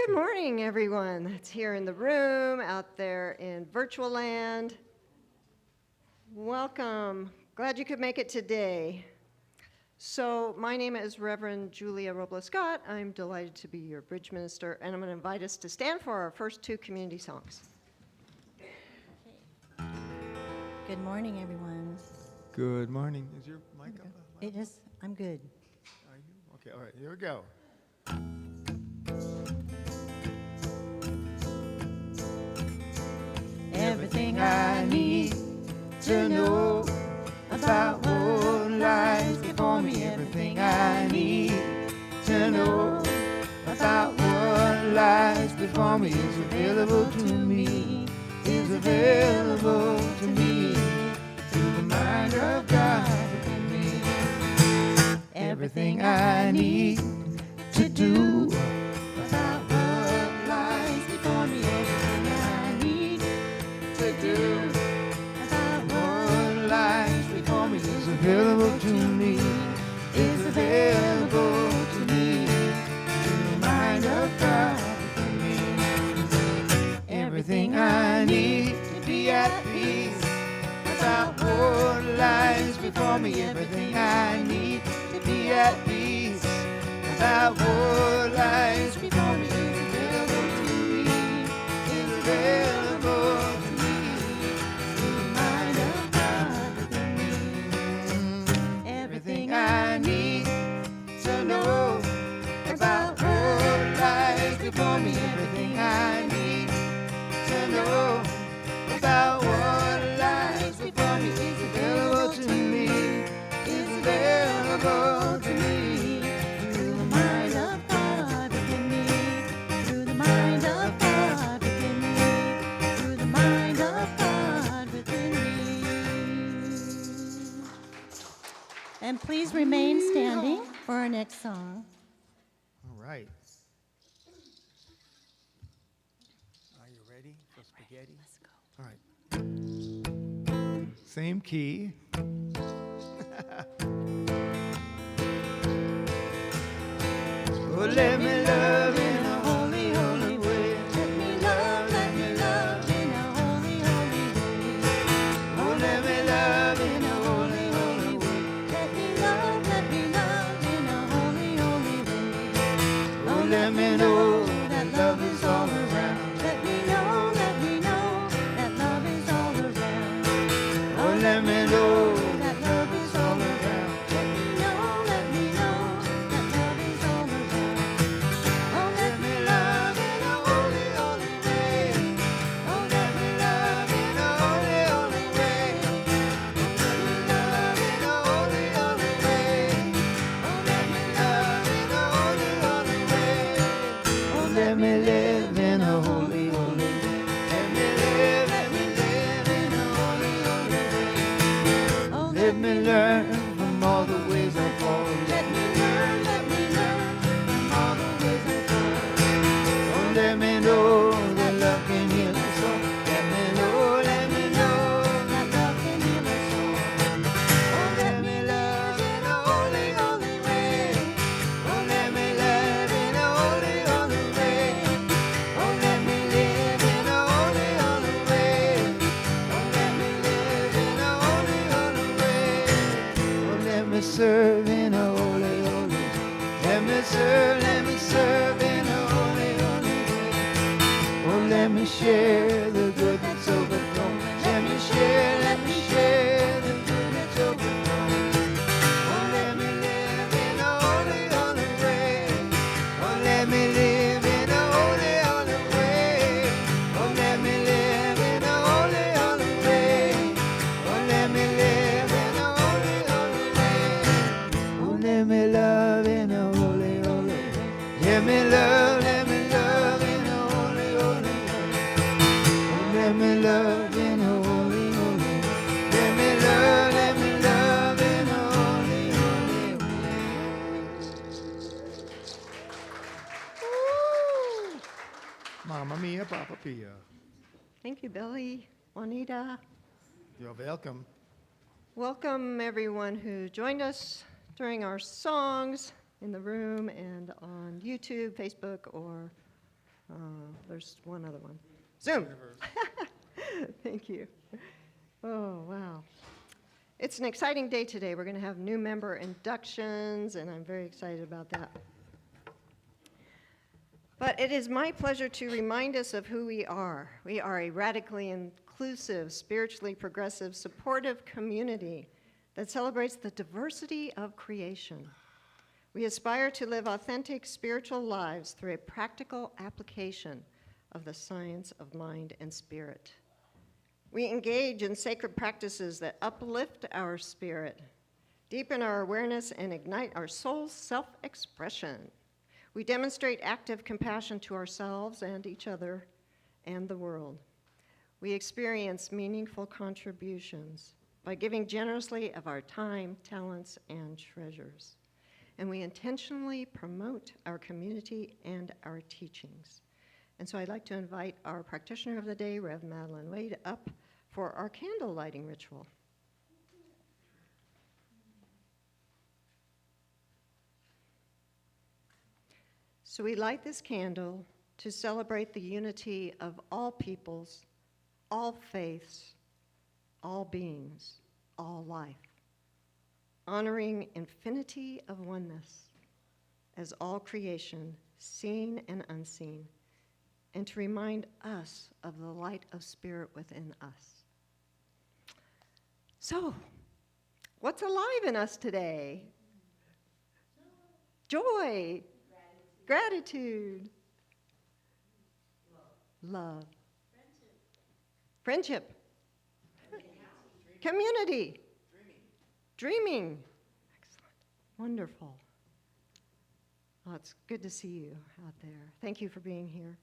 Good morning, everyone that's here in the room, out there in virtual land. Welcome. Glad you could make it today. So my name is Reverend Julia Robles-Scott. I'm delighted to be your bridge minister, and I'm going to invite us to stand for our first two community songs. Good morning, everyone. Good morning. Is your mic up? It is. I'm good. Are you? Okay, all right, here we go. Everything I need to know about what lies before me. Everything I need to know about what lies before me is available to me. Is available to me through the mind of God within me. Everything I need to do about what lies before me. Everything I need to do about what lies before me is available to me. Is available to me through the mind of God within me. Everything I need to be at peace about what lies before me. Everything I need to be at peace about what lies before me is available to me. Is available to me through the mind of God within me. Everything I need to know about what lies before me. Everything I need to know about what lies before me is available to me. Is available to me through the mind of God within me. Through the mind of God within me. Through the mind of God within me. And please remain standing for our next song. All right. Are you ready for spaghetti? Let's go. All right. Same key. Oh, let me love in a holy, holy way. Let me love in a holy, holy way. Oh, let me love in a holy, holy way. Let me love in a holy, holy way. Oh, let me know that love is all around. Let me know that love is all around. Oh, let me know That love is all around. Let me know that love is all around. Oh, let me love in a holy, holy way. Oh, let me love in a holy, holy way. Oh, let me love in a holy, holy way. Oh, let me love in a holy, holy way. Oh, let me live in a holy, holy way. Let me live in a holy, holy way. Oh, Let me learn from all the ways I fall. let me learn from all the ways I go. Oh, let me know that love can heal the soul. Let me know That love can heal us all. Oh, let me live in a holy, holy way. Oh, let me live in a holy, holy way. Oh, let me live in a holy, holy way. Oh, let me live In a holy, holy way. Oh, let me serve in a holy, holy way. Let me serve in a holy, holy way. Oh, let me share the good that's overflowing. Let me share the good that's overflowing. Oh, let me live in a holy, holy way. Oh, let me live in a holy, holy way. Oh, let me live in a holy, holy way. Oh, let me live in a holy, holy way. Oh, let me love in a holy, holy way. Let me love in a holy, holy way. Oh, let me love in a holy, holy way. Let me love in a holy, holy way. Woo! Mamma mia, Papa Pia. Thank you, Billy, Juanita. You're welcome. Welcome, everyone who joined us during our songs in the room and on YouTube, Facebook, or There's one other one. Zoom. Thank you. Oh, wow. It's an exciting day today. We're going to have new member inductions, and I'm very excited about that. But it is my pleasure to remind us of who we are. We are a radically inclusive, spiritually progressive, supportive community that celebrates the diversity of creation. We aspire to live authentic spiritual lives through a practical application of the science of mind and spirit. We engage in sacred practices that uplift our spirit, deepen our awareness, and ignite our soul's self-expression. We demonstrate active compassion to ourselves and each other and the world. We experience meaningful contributions by giving generously of our time, talents, and treasures. And we intentionally promote our community and our teachings. And so I'd like to invite our practitioner of the day, Rev. Madeline Wade, up for our candle lighting ritual. So we light this candle to celebrate the unity of all peoples, all faiths, all beings, all life, honoring infinity of oneness as all creation, seen and unseen, and to remind us of the light of spirit within us. So, what's alive in us today? Joy, gratitude, love, friendship, community, dreaming. Excellent, wonderful. Well, it's good to see you out there. Thank you for being here.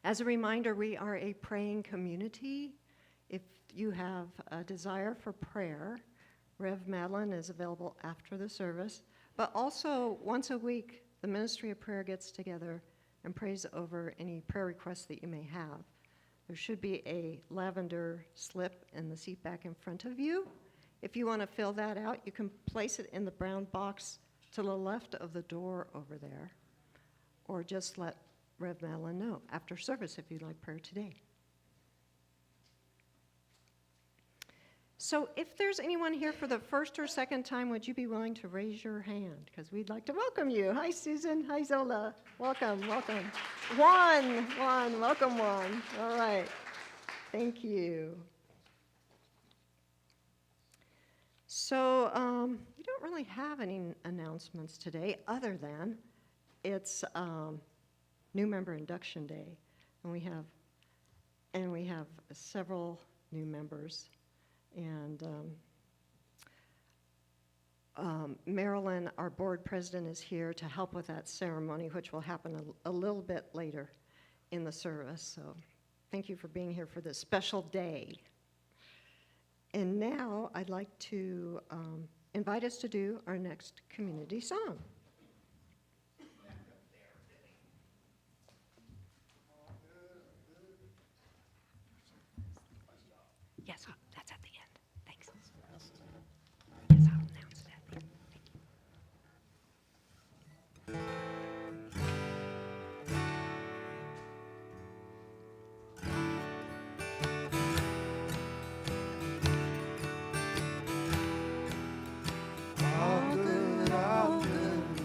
As a reminder, we are a praying community. If you have a desire for prayer, Rev. Madeline is available after the service, but also once a week, the Ministry of Prayer gets together and prays over any prayer requests that you may have. There should be a lavender slip in the seat back in front of you. If you want to fill that out, you can place it in the brown box to the left of the door over there, or just let Rev. Madeline know after service if you'd like prayer today. So if there's anyone here for the first or second time, would you be willing to raise your hand? Because we'd like to welcome you. Hi, Susan. Hi, Zola. Welcome, welcome. Juan, welcome, Juan. All right. Thank you. So we don't really have any announcements today other than it's new member induction day, and we have several new members, and Marilyn, our board president, is here to help with that ceremony, which will happen a little bit later in the service. So thank you for being here for this special day. And now I'd like to invite us to do our next community song. Yes, that's at the end. Thanks. Yes, I'll announce it at the end. All good, all good.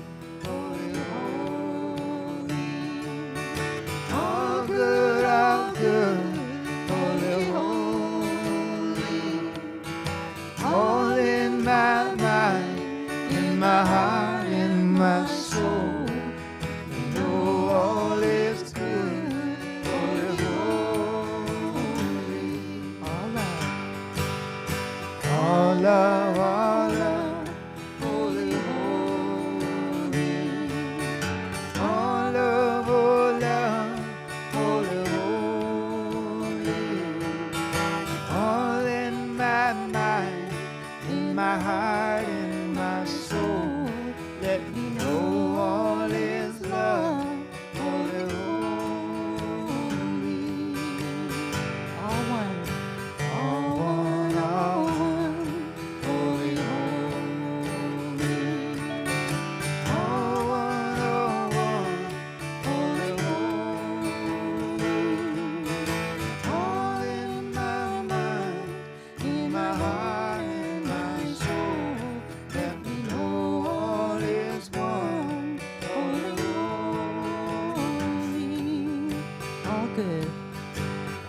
good.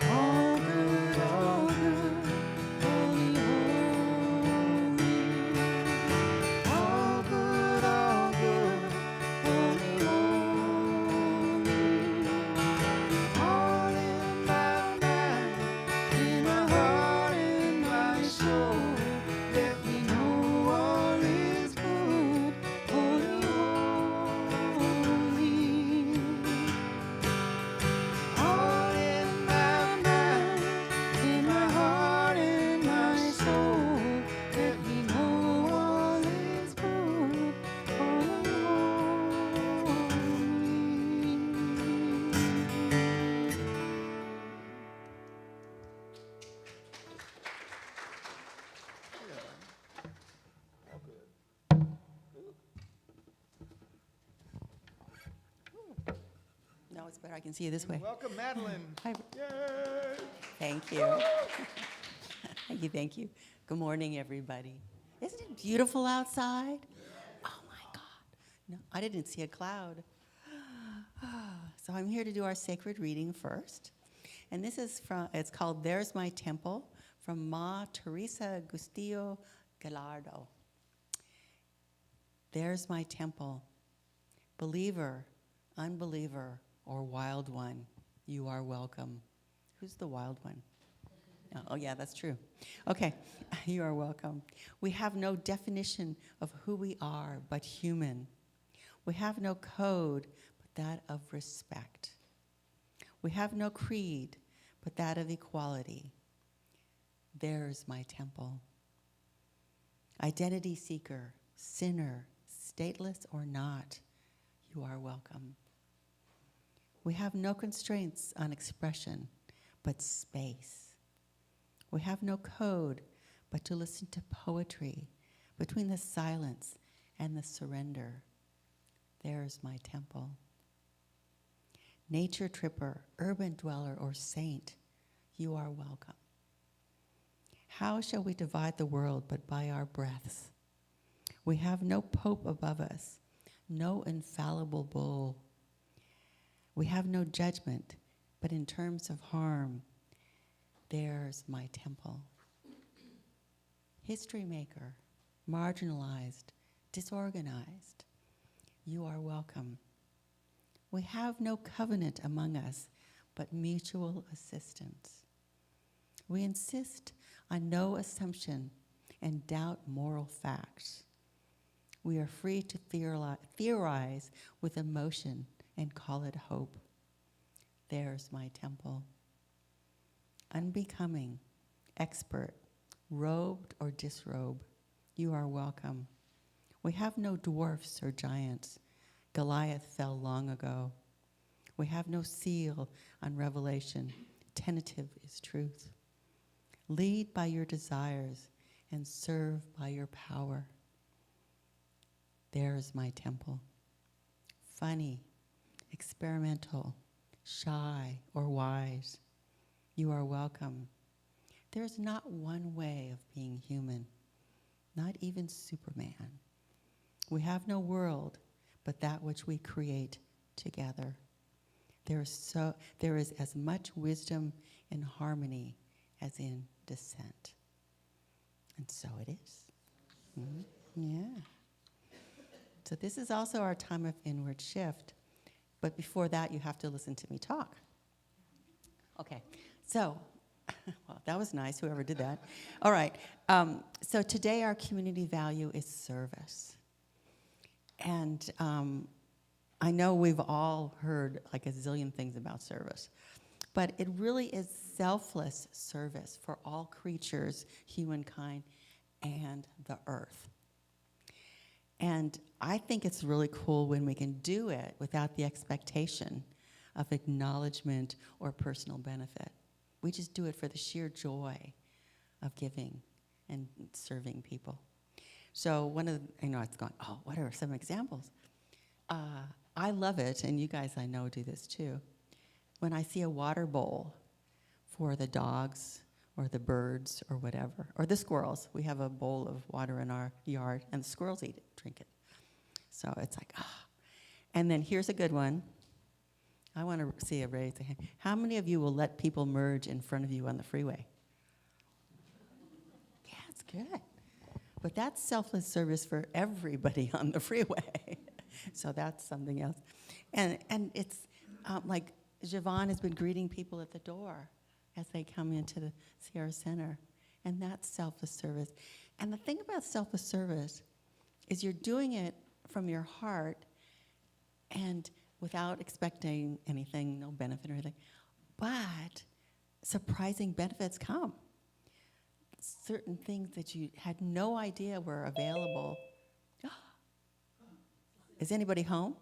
All good, all good. Holy, holy. All good, all good. Holy, holy. All in my mind, in my heart, in my soul. Let me know all is good. Holy, holy. All in my mind, in my heart, in my soul. Let me know all is good. Holy, holy. No, it's better. I can see you this way. Welcome, Madeline. Hi. Yay! Thank you. Thank you, thank you. Good morning, everybody. Isn't it beautiful outside? Oh my God. No, I didn't see a cloud. So I'm here to do our sacred reading first. And this is it's called There's My Temple from Ma Teresa Gustillo Gallardo. There's my temple. Believer, unbeliever, or wild one, you are welcome. Who's the wild one? Oh, yeah, that's true. Okay, you are welcome. We have no definition of who we are but human. We have no code but that of respect. We have no creed but that of equality. There's my temple. Identity seeker, sinner, stateless or not, you are welcome. We have no constraints on expression, but space. We have no code, but to listen to poetry between the silence and the surrender. There's my temple. Nature tripper, urban dweller, or saint, you are welcome. How shall we divide the world but by our breaths? We have no pope above us, no infallible bull. We have no judgment, but in terms of harm, there's my temple. History maker, marginalized, disorganized, you are welcome. We have no covenant among us, but mutual assistance. We insist on no assumption and doubt moral facts. We are free to theorize with emotion and call it hope. There's my temple. Unbecoming, expert, robed or disrobe, you are welcome. We have no dwarfs or giants. Goliath fell long ago. We have no seal on revelation. Tentative is truth. Lead by your desires and serve by your power. There's my temple. Funny, experimental, shy, or wise, you are welcome. There's not one way of being human, not even Superman. We have no world but that which we create together. There is as much wisdom in harmony as in dissent. And so it is. Mm-hmm. Yeah. So this is also our time of inward shift. But before that, you have to listen to me talk. Okay. So, well, that was nice, whoever did that. All right. So today our community value is service. And I know we've all heard like a zillion things about service. But it really is selfless service for all creatures, humankind, and the earth. And I think it's really cool when we can do it without the expectation of acknowledgement or personal benefit. We just do it for the sheer joy of giving and serving people. So one of the, it's going, oh, what are some examples? I love it, and you guys I know do this too. When I see a water bowl for the dogs or the birds or whatever, or the squirrels. We have a bowl of water in our yard, and the squirrels eat it, drink it. So it's like, ah. And then here's a good one. I want to see a raise of hand. How many of you will let people merge in front of you on the freeway? Yeah, it's good. But that's selfless service for everybody on the freeway. So that's something else. And it's like Javon has been greeting people at the door as they come into the Sierra Center. And that's selfless service. And the thing about selfless service is you're doing it from your heart and without expecting anything, no benefit or anything. But surprising benefits come. Certain things that you had no idea were available. Is anybody home?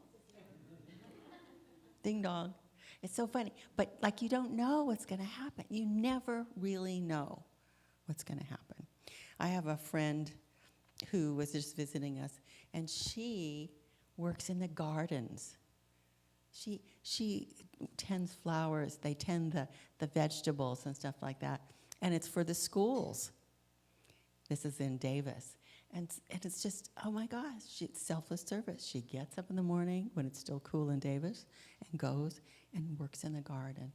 Ding dong. It's so funny. But like you don't know what's going to happen. You never really know what's going to happen. I have a friend who was just visiting us, and she works in the gardens. She tends flowers. They tend the vegetables and stuff like that. And it's for the schools. This is in Davis. And it's just, oh my gosh, it's selfless service. She gets up in the morning when it's still cool in Davis and goes and works in the garden.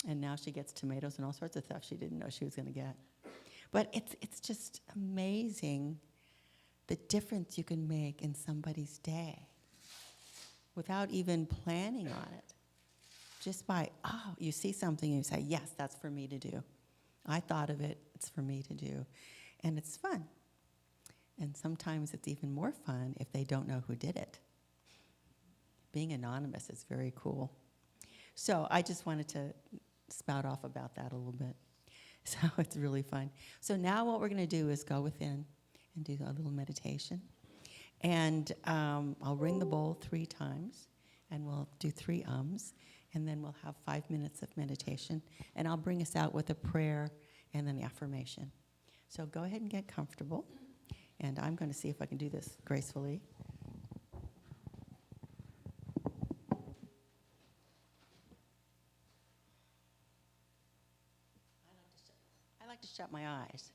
And now she gets tomatoes and all sorts of stuff she didn't know she was going to get. But it's just amazing the difference you can make in somebody's day without even planning on it. Just by, you see something and you say, yes, that's for me to do. I thought of it, it's for me to do. And it's fun. And sometimes it's even more fun if they don't know who did it. Being anonymous is very cool. So I just wanted to spout off about that a little bit. So it's really fun. So now what we're going to do is go within and do a little meditation. And I'll ring the bowl 3 times, and we'll do 3 ums, and then we'll have 5 minutes of meditation. And I'll bring us out with a prayer and then the affirmation. So go ahead and get comfortable. And I'm going to see if I can do this gracefully. I like to shut my eyes.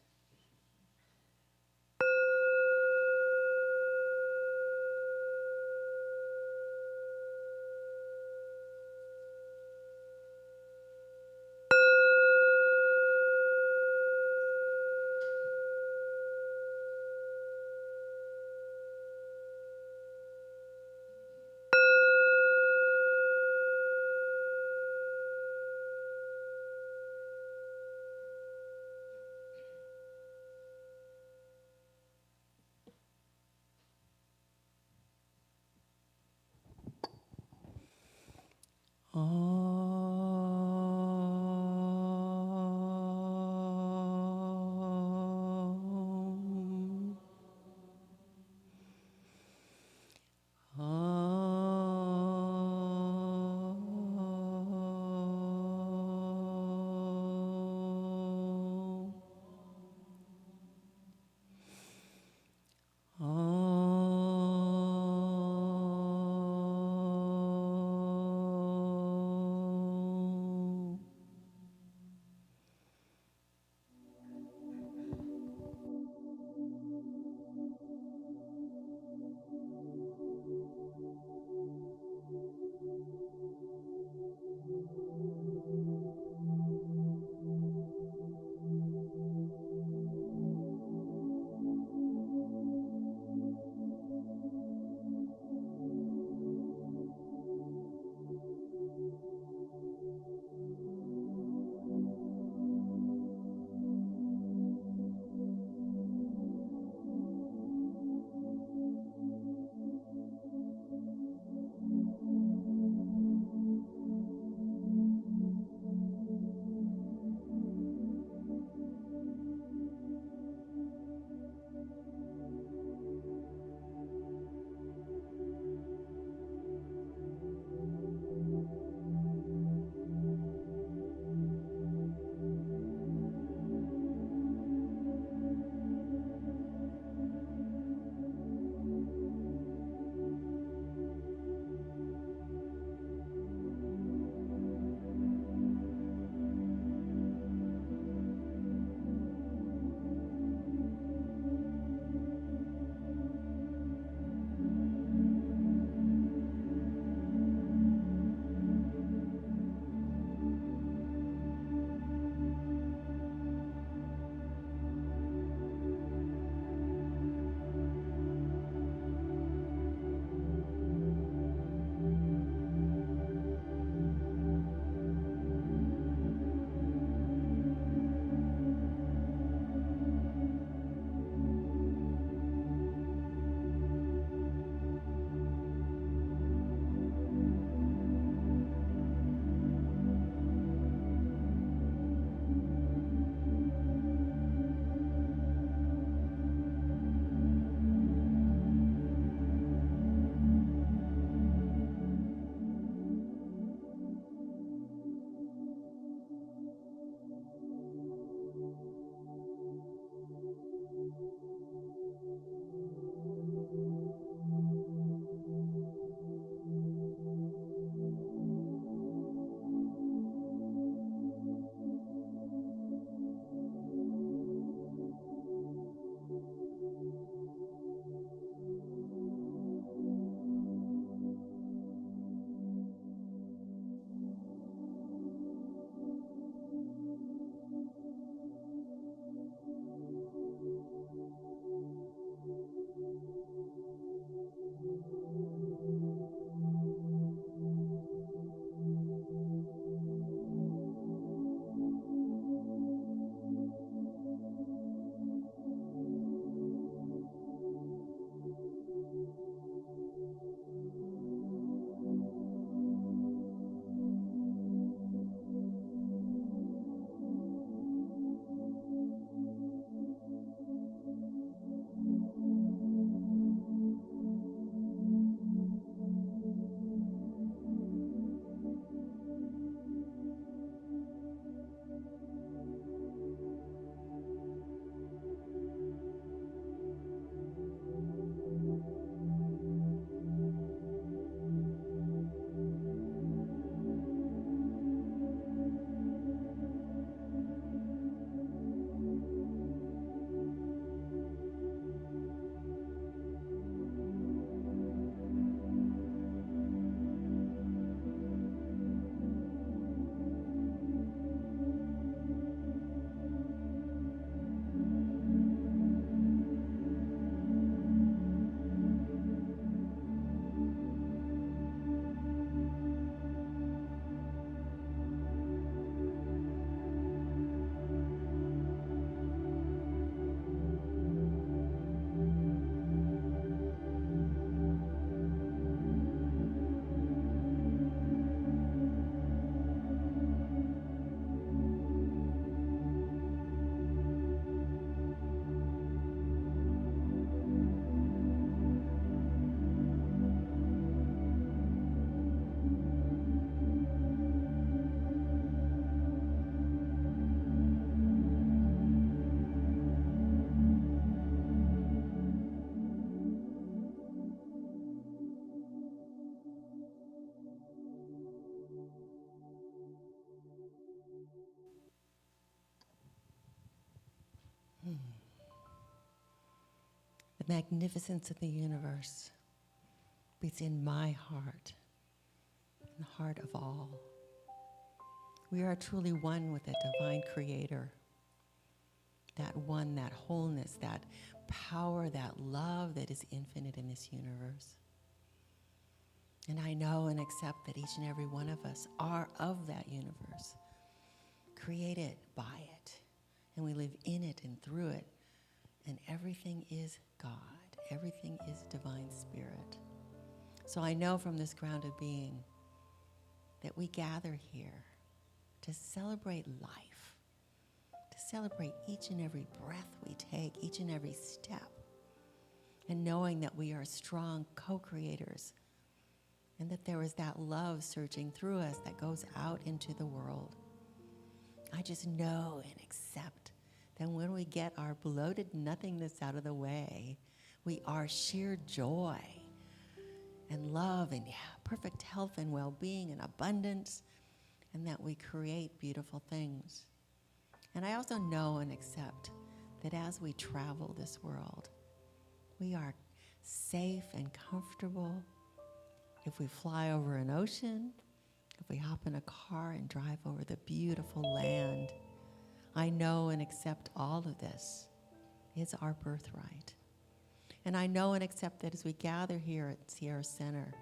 The magnificence of the universe beats in my heart, in the heart of all. We are truly one with the divine creator. That one, that wholeness, that power, that love that is infinite in this universe. And I know and accept that each and every one of us are of that universe, created by it, and we live in it and through it, and everything is God. Everything is divine spirit. So I know from this grounded being that we gather here to celebrate life, to celebrate each and every breath we take, each and every step, and knowing that we are strong co-creators and that there is that love surging through us that goes out into the world. I just know and accept that when we get our bloated nothingness out of the way, we are sheer joy and love and perfect health and well-being and abundance, and that we create beautiful things. And I also know and accept that as we travel this world, we are safe and comfortable. If we fly over an ocean, if we hop in a car and drive over the beautiful land, I know and accept all of this. It's our birthright. And I know and accept that as we gather here at Sierra Center,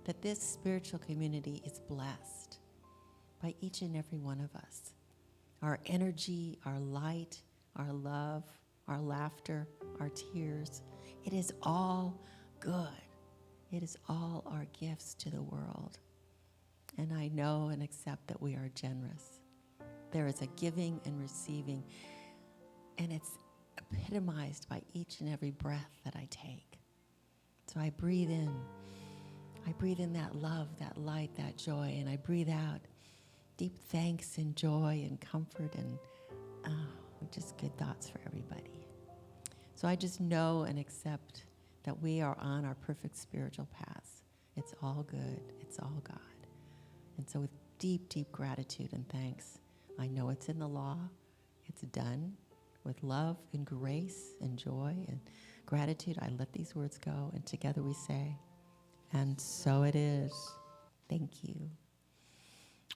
that this spiritual community is blessed by each and every one of us. Our energy, our light, our love, our laughter, our tears, it is all good. It is all our gifts to the world. And I know and accept that we are generous. There is a giving and receiving, and it's epitomized by each and every breath that I take. So I breathe in. I breathe in that love, that light, that joy, and I breathe out deep thanks and joy and comfort and just good thoughts for everybody. So I just know and accept that we are on our perfect spiritual paths. It's all good. It's all God. And so with deep, deep gratitude and thanks, I know it's in the law. It's done. With love and grace and joy and gratitude, I let these words go, and together we say, and so it is. Thank you.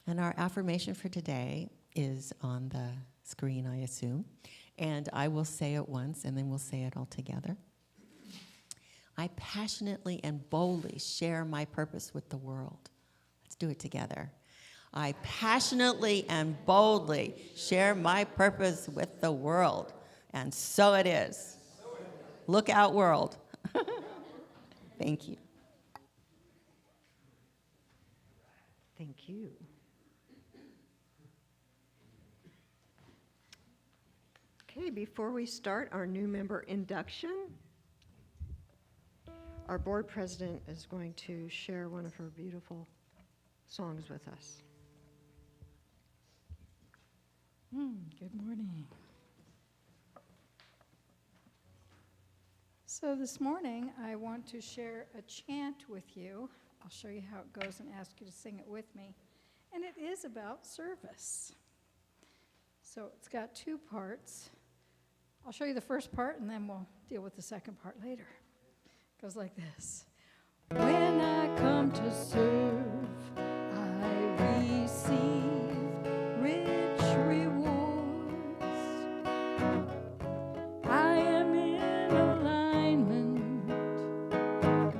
And our affirmation for today is on the screen, I assume. And I will say it once, and then we'll say it all together. I passionately and boldly share my purpose with the world. Let's do it together. I passionately and boldly share my purpose with the world. And so it is. Look out, world. Thank you. Thank you. Okay, before we start our new member induction, our board president is going to share one of her beautiful songs with us. Good morning. So this morning, I want to share a chant with you. I'll show you how it goes and ask you to sing it with me. And it is about service. So it's got two parts. I'll show you the first part, and then we'll deal with the second part later. It goes like this. When I come to serve, I receive rich rewards. I am in alignment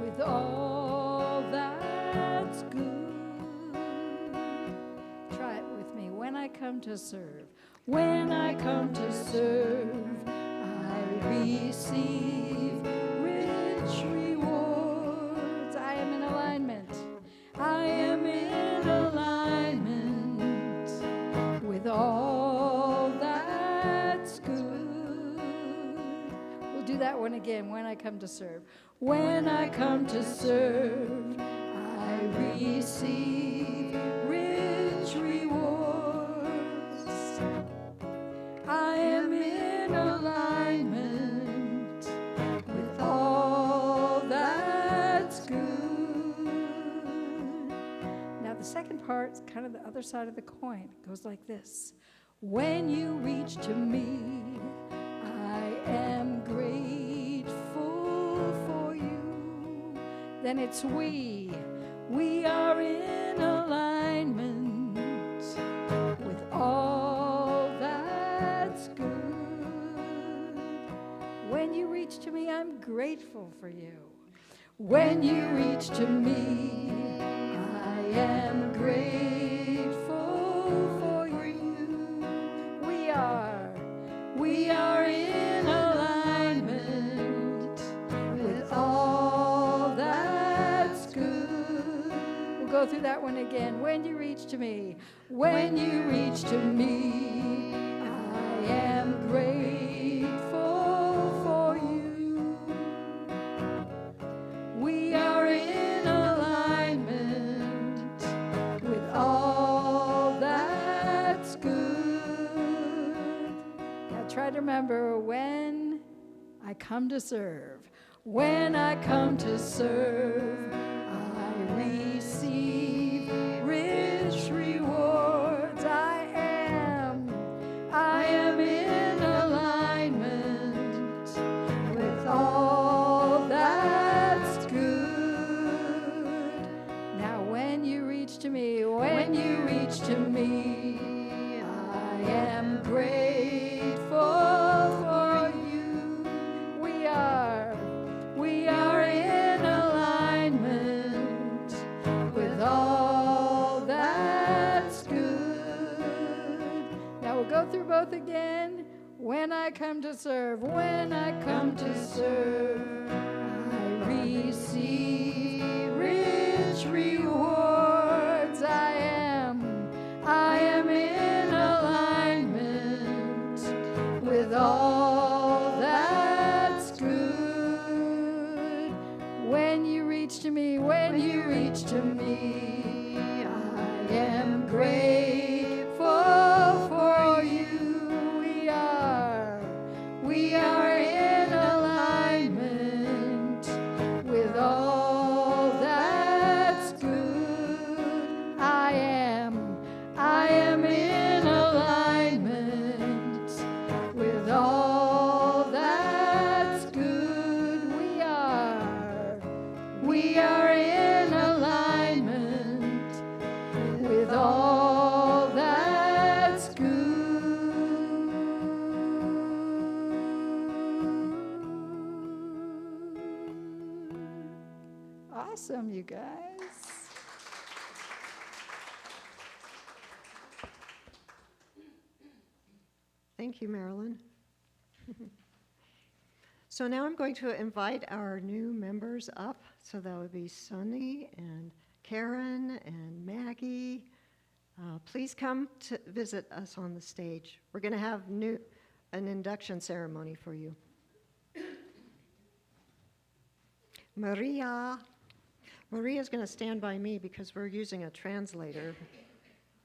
with all that's good. Try it with me. When I come to serve, when I come to serve, I receive rich rewards. I am in alignment. I am in alignment with all that's good. We'll do that one again. When I come to serve. When I come to serve, I receive rich rewards. I am in alignment with all that's good. Now the second part's kind of the other side of the coin. It goes like this. When you reach to me, I am grateful. then it's we. We are in alignment with all that's good. When you reach to me, I'm grateful for you. When you reach to me, I am grateful for you. We are in alignment with all that's good. We'll go through that one again. When you reach to me, when you reach to me, I am grateful for you. We are in alignment with all that's good. Now try to remember when I come to serve. When I come to serve, I receive rich rewards. I am in alignment with all that's good. Now when you reach to me, when you reach to me, I am grateful for you. We are in alignment with all that's good. Now we'll go through both again. When I come to serve, when I come to serve, I receive rich rewards. I am in alignment with all that's good. When you reach to me, when you reach to me, I am grateful for you. We are in alignment with all that's good. I am in alignment with all that's good. We are in alignment with all that's good. Awesome, you guys. Thank you, Marilyn. So now I'm going to invite our new members up. So that would be Sunny and Karen and Maggie. Please come to visit us on the stage. We're going to have an induction ceremony for you. Maria's going to stand by me because we're using a translator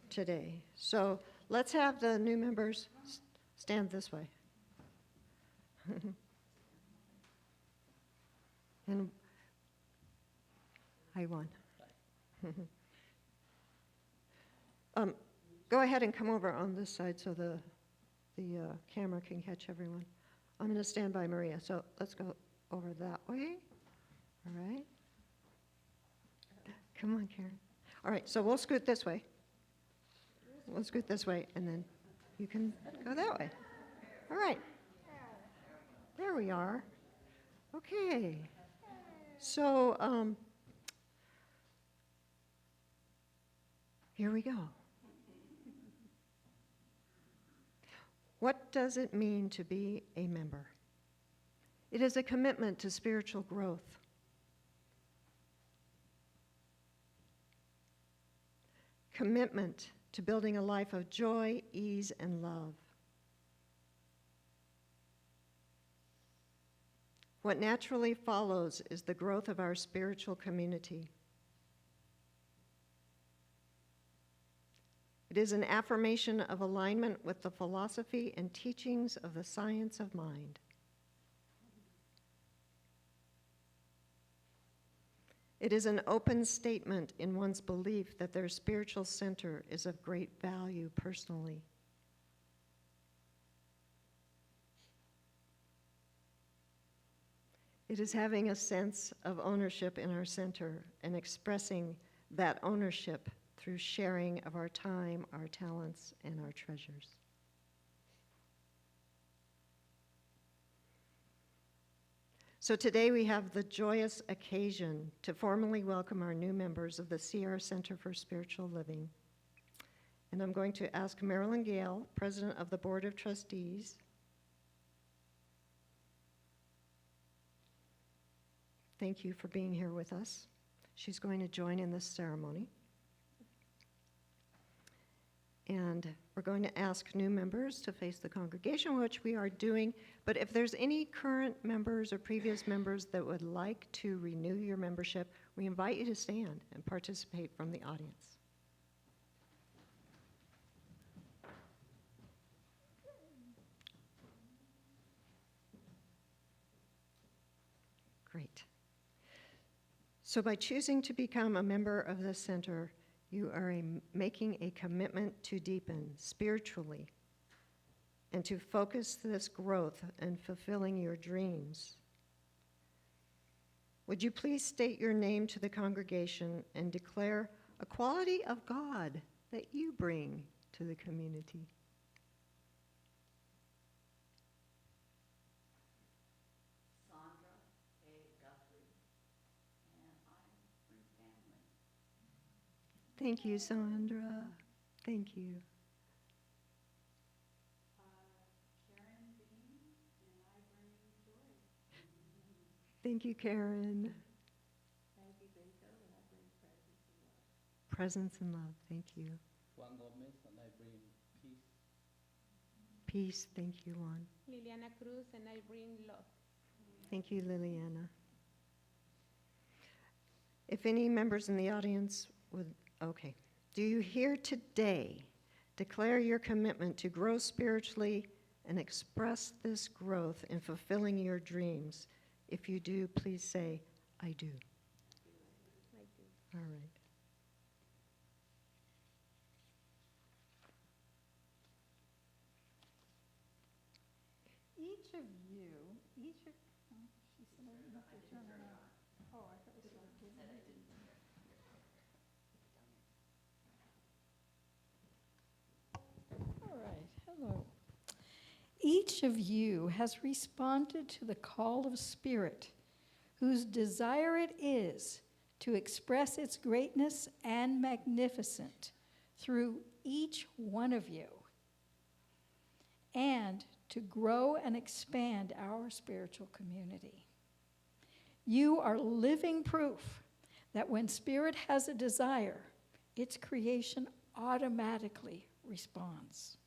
today. So let's have the new members stand this way. And I won. Go ahead and come over on this side so the camera can catch everyone. I'm going to stand by Maria, so let's go over that way. All right. Come on, Karen. All right, so we'll scoot this way. We'll scoot this way, and then you can go that way. All right. There we are. Okay. So here we go. What does it mean to be a member? It is a commitment to spiritual growth. Commitment to building a life of joy, ease, and love. What naturally follows is the growth of our spiritual community. It is an affirmation of alignment with the philosophy and teachings of the science of mind. It is an open statement in one's belief that their spiritual center is of great value personally. It is having a sense of ownership in our center and expressing that ownership through sharing of our time, our talents, and our treasures. So today we have the joyous occasion to formally welcome our new members of the Sierra Center for Spiritual Living. And I'm going to ask Marilyn Gale, President of the Board of Trustees, thank you for being here with us. She's going to join in this ceremony. And we're going to ask new members to face the congregation, which we are doing. But if there's any current members or previous members that would like to renew your membership, we invite you to stand and participate from the audience. Great. So by choosing to become a member of the center, you are making a commitment to deepen spiritually and to focus this growth and fulfilling your dreams. Would you please state your name to the congregation and declare a quality of God that you bring to the community? Thank you, Sandra. Thank you. Karen Bean, and I bring joy. Thank you, Karen. Maggie Baker, and I bring presence and love. Presence and love. Thank you. Juan Gomez, and I bring peace. Peace. Thank you, Juan. Liliana Cruz, and I bring love. Thank you, Liliana. If any members in the audience would, okay. Do you here today declare your commitment to grow spiritually and express this growth in fulfilling your dreams? If you do, please say, I do. I do. All right. Each of you, oh, she said I didn't have to turn it on. Oh, I thought you said I didn't. All right, hello. Each of you has responded to the call of Spirit, whose desire it is to express its greatness and magnificence through each one of you, and to grow and expand our spiritual community. You are living proof that when Spirit has a desire, its creation automatically responds.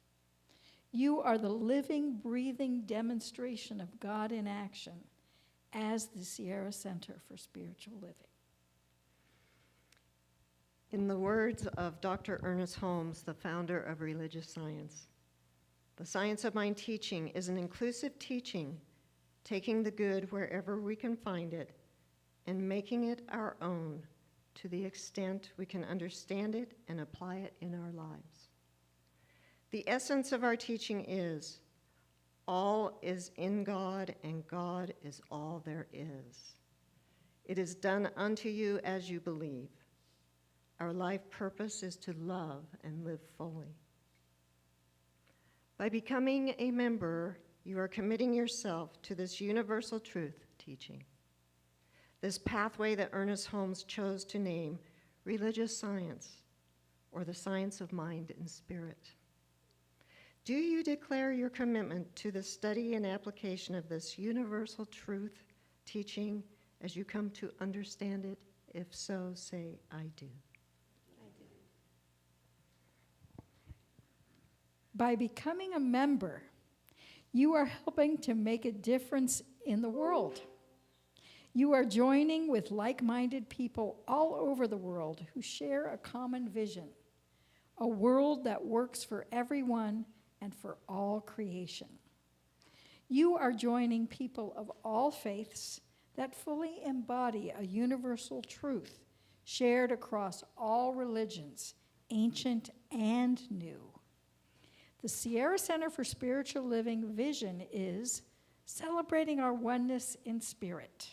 You are the living, breathing demonstration of God in action as the Sierra Center for Spiritual Living. In the words of Dr. Ernest Holmes, the founder of religious science, the science of mind teaching is an inclusive teaching, taking the good wherever we can find it and making it our own to the extent we can understand it and apply it in our lives. The essence of our teaching is, all is in God and God is all there is. It is done unto you as you believe. Our life purpose is to love and live fully. By becoming a member, you are committing yourself to this universal truth teaching, this pathway that Ernest Holmes chose to name religious science, or the science of mind and spirit. Do you declare your commitment to the study and application of this universal truth teaching as you come to understand it? If so, say, I do. By becoming a member, you are helping to make a difference in the world. You are joining with like-minded people all over the world who share a common vision, a world that works for everyone and for all creation. You are joining people of all faiths that fully embody a universal truth shared across all religions, ancient and new. The Sierra Center for Spiritual Living vision is celebrating our oneness in spirit,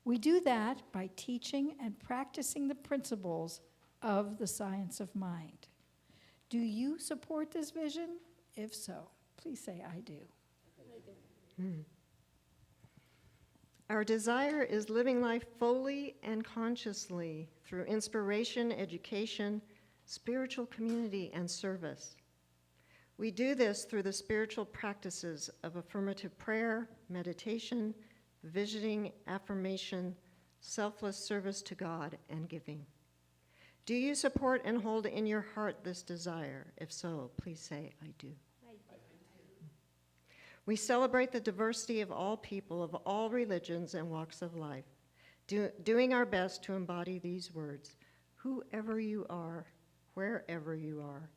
We do that by teaching and practicing the principles of the science of mind. Do you support this vision? If so, please say, I do. Our desire is living life fully and consciously through inspiration, education, spiritual community, and service. We do this through the spiritual practices of affirmative prayer, meditation, visioning, affirmation, selfless service to God, and giving. Do you support and hold in your heart this desire? If so, please say, I do. We celebrate the diversity of all people, of all religions and walks of life, doing our best to embody these words: whoever you are, wherever you are,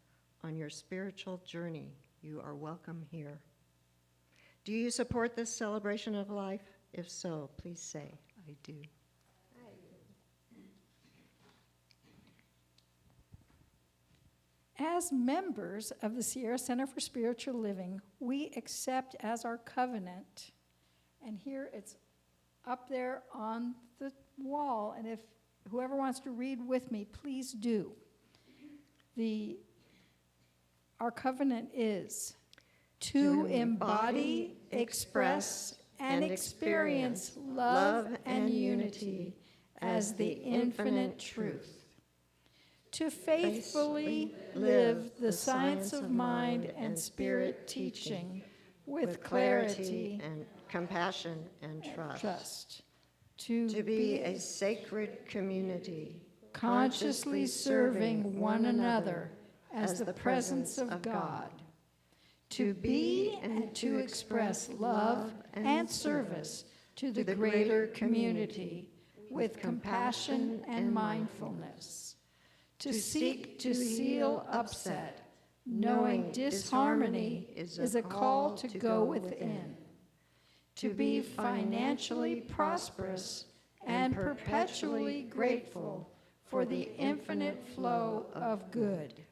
on your spiritual journey, you are welcome here. Do you support this celebration of life? If so, please say, I do. As members of the Sierra Center for Spiritual Living, we accept as our covenant, and here it's up there on the wall, and if whoever wants to read with me, please do. Our covenant is to embody, express, and experience love and unity as the infinite truth. To faithfully live the science of mind and spirit teaching with clarity and compassion and trust. trust. To be a sacred community, consciously serving one another as the presence of God. To be and to express love and service to the greater community with compassion and mindfulness. To seek to seal upset, knowing disharmony is a call to go within. To be financially prosperous and perpetually grateful for the infinite flow of good.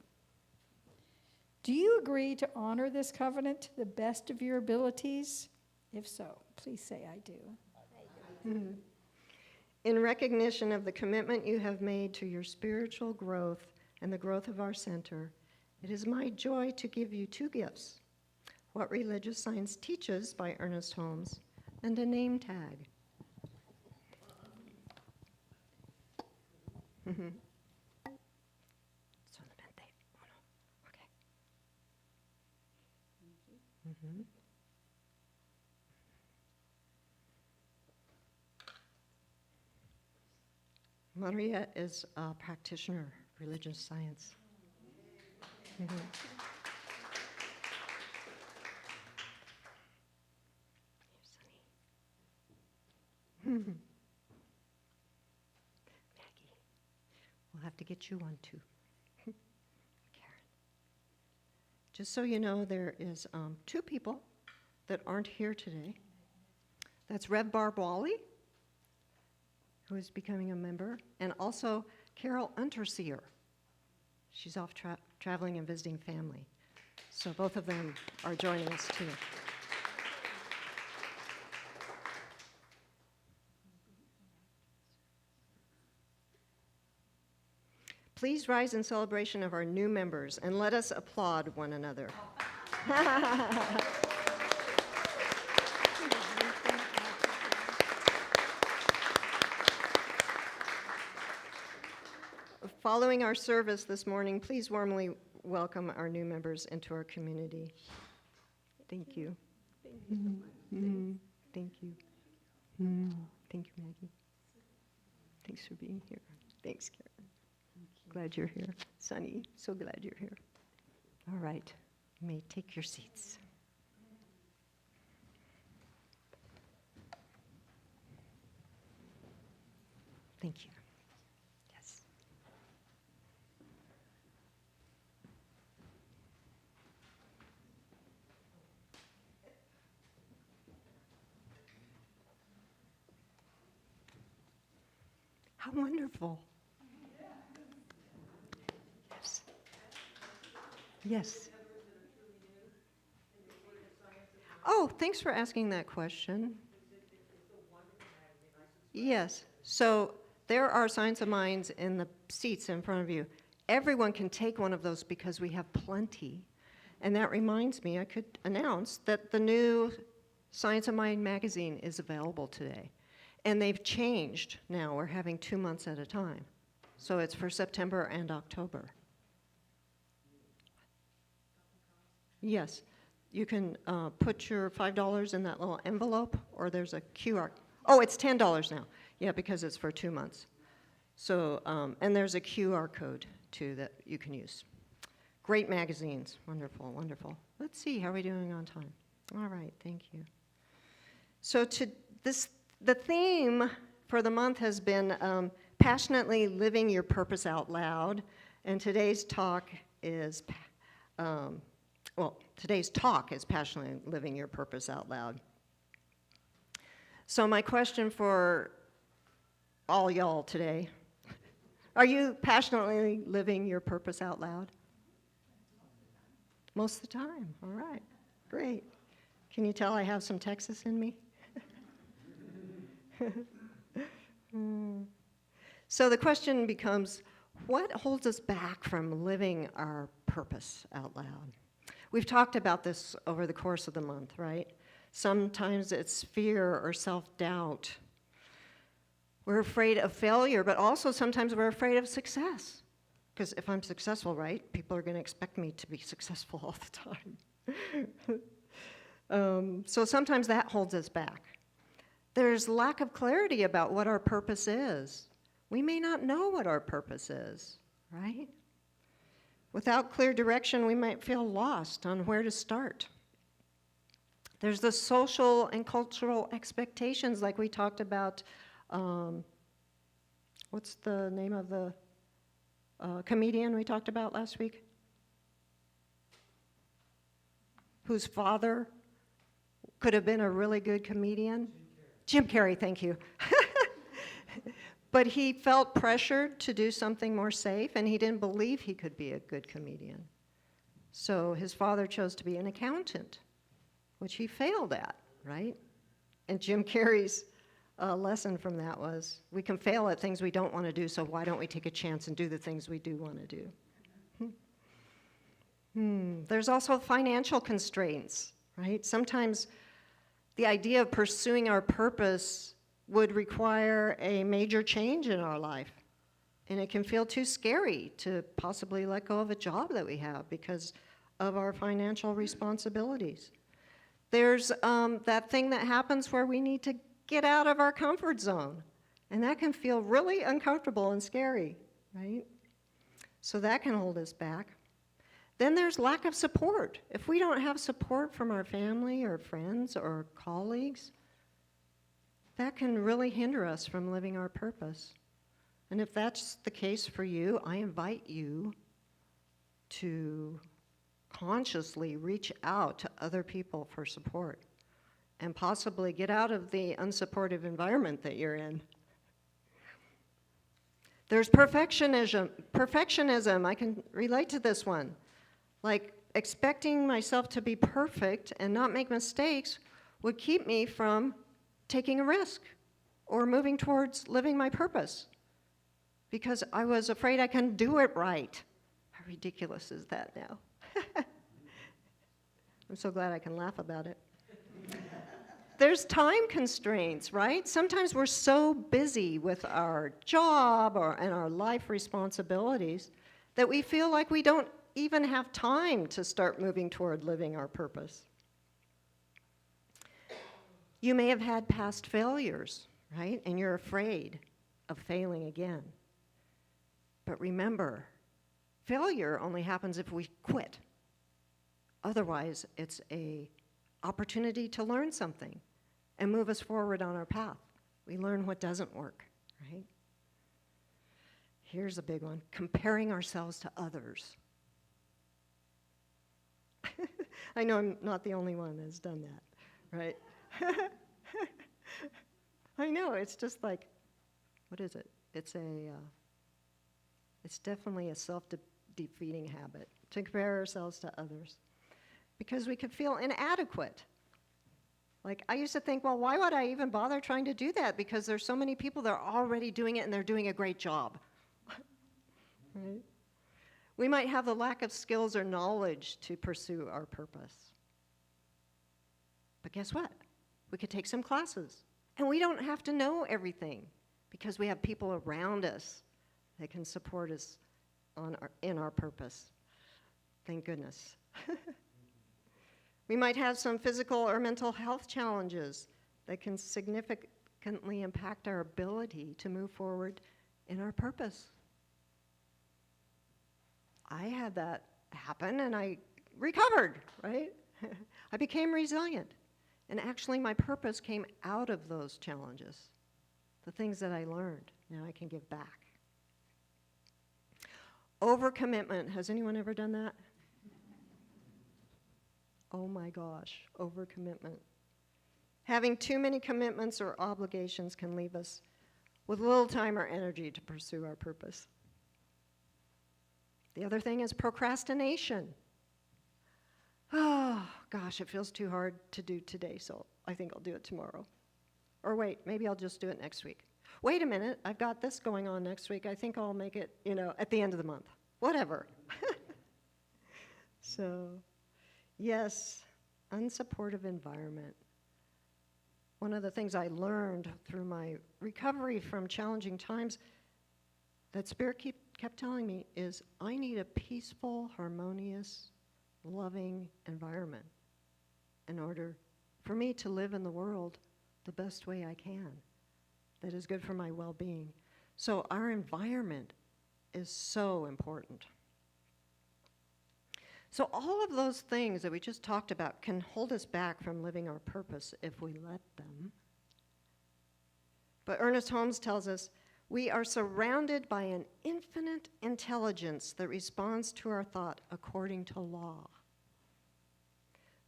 Do you agree to honor this covenant to the best of your abilities? If so, please say, I do. In recognition of the commitment you have made to your spiritual growth and the growth of our center, it is my joy to give you two gifts: What Religious Science Teaches by Ernest Holmes, and a name tag. Solamente uno. Okay. Maria is a practitioner, religious science. Maggie, we'll have to get you one too. Karen. Just so you know, there is two people that aren't here today. That's Rev Barb Wally, who is becoming a member, and also Carol Unterseer. She's off traveling and visiting family. So both of them are joining us too. Please rise in celebration of our new members, and let us applaud one another. Following our service this morning, please warmly welcome our new members into our community. Thank you. Thank you so much. Thank you. Thank you, Maggie. Thanks for being here. Thanks, Karen. Glad you're here. Sunny, so glad you're here. All right, you may take your seats. Thank you. Yes. How wonderful. Yes. Yes. Oh, thanks for asking that question. Yes. So there are Science of Minds in the seats in front of you. Everyone can take one of those because we have plenty. And that reminds me, I could announce that the new Science of Mind magazine is available today. And they've changed now. We're having 2 months at a time. So it's for September and October. Yes. You can put your $5 in that little envelope, or there's a QR. Oh, it's $10 now. Yeah, because it's for 2 months. So, and there's a QR code, too, that you can use. Great magazines. Wonderful, wonderful. Let's see, how are we doing on time? All right, thank you. So the theme for the month has been passionately living your purpose out loud. And today's talk is, today's talk is passionately living your purpose out loud. So my question for all y'all today, are you passionately living your purpose out loud? Most of the time, all right, great. Can you tell I have some Texas in me? So the question becomes, what holds us back from living our purpose out loud? We've talked about this over the course of the month, right? Sometimes it's fear or self-doubt. We're afraid of failure, but also sometimes we're afraid of success. Because if I'm successful, right, people are going to expect me to be successful all the time. So sometimes that holds us back. There's lack of clarity about what our purpose is. We may not know what our purpose is, right? Without clear direction, we might feel lost on where to start. There's the social and cultural expectations, like we talked about. What's the name of the comedian we talked about last week? Whose father could have been a really good comedian? Jim Carrey, thank you. But he felt pressured to do something more safe, and he didn't believe he could be a good comedian. So his father chose to be an accountant, which he failed at, right? And Jim Carrey's lesson from that was, we can fail at things we don't want to do, so why don't we take a chance and do the things we do want to do? There's also financial constraints, right? Sometimes the idea of pursuing our purpose would require a major change in our life. And it can feel too scary to possibly let go of a job that we have because of our financial responsibilities. There's that thing that happens where we need to get out of our comfort zone. And that can feel really uncomfortable and scary, right? So that can hold us back. Then there's lack of support. If we don't have support from our family or friends or colleagues, that can really hinder us from living our purpose. And if that's the case for you, I invite you to consciously reach out to other people for support and possibly get out of the unsupportive environment that you're in. There's perfectionism. I can relate to this one. Like, expecting myself to be perfect and not make mistakes would keep me from taking a risk or moving towards living my purpose because I was afraid I couldn't do it right. How ridiculous is that now? I'm so glad I can laugh about it. There's time constraints, right? Sometimes we're so busy with our job and our life responsibilities that we feel like we don't even have time to start moving toward living our purpose. You may have had past failures, right? And you're afraid of failing again. But remember, failure only happens if we quit. Otherwise, it's an opportunity to learn something and move us forward on our path. We learn what doesn't work, right? Here's a big one, comparing ourselves to others. I know I'm not the only one that's done that, right? I know, it's just like, what is it? It's definitely a self-defeating habit to compare ourselves to others because we could feel inadequate. Like, I used to think, well, why would I even bother trying to do that? Because there's so many people that are already doing it and they're doing a great job. Right? We might have the lack of skills or knowledge to pursue our purpose. But guess what? We could take some classes. And we don't have to know everything because we have people around us that can support us in our purpose. Thank goodness. We might have some physical or mental health challenges that can significantly impact our ability to move forward in our purpose. I had that happen and I recovered, right? I became resilient. And actually my purpose came out of those challenges. The things that I learned, now I can give back. Overcommitment, has anyone ever done that? Oh my gosh, overcommitment. Having too many commitments or obligations can leave us with little time or energy to pursue our purpose. The other thing is procrastination. Oh gosh, it feels too hard to do today, so I think I'll do it tomorrow. Or wait, maybe I'll just do it next week. Wait a minute, I've got this going on next week. I think I'll make it, at the end of the month. Whatever. So, yes, unsupportive environment. One of the things I learned through my recovery from challenging times that Spirit kept telling me is I need a peaceful, harmonious, loving environment in order for me to live in the world the best way I can that is good for my well-being. So our environment is so important. So all of those things that we just talked about can hold us back from living our purpose if we let them. But Ernest Holmes tells us, we are surrounded by an infinite intelligence that responds to our thought according to law.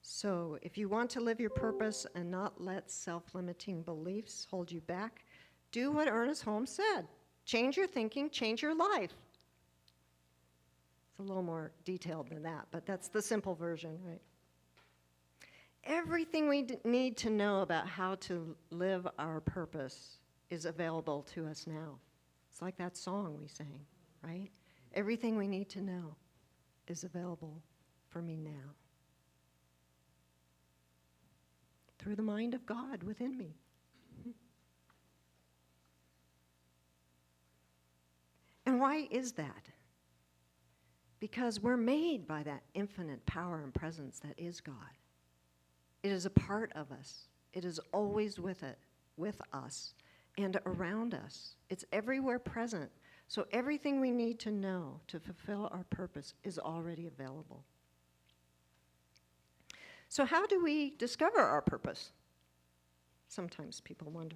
So if you want to live your purpose and not let self-limiting beliefs hold you back, do what Ernest Holmes said. Change your thinking, change your life. It's a little more detailed than that, but that's the simple version, right? Everything we need to know about how to live our purpose is available to us now. It's like that song we sang, right? Everything we need to know is available for me now. Through the mind of God within me. And why is that? Because we're made by that infinite power and presence that is God. It is a part of us. It is always with us, and around us. It's everywhere present. So everything we need to know to fulfill our purpose is already available. So how do we discover our purpose? Sometimes people wonder,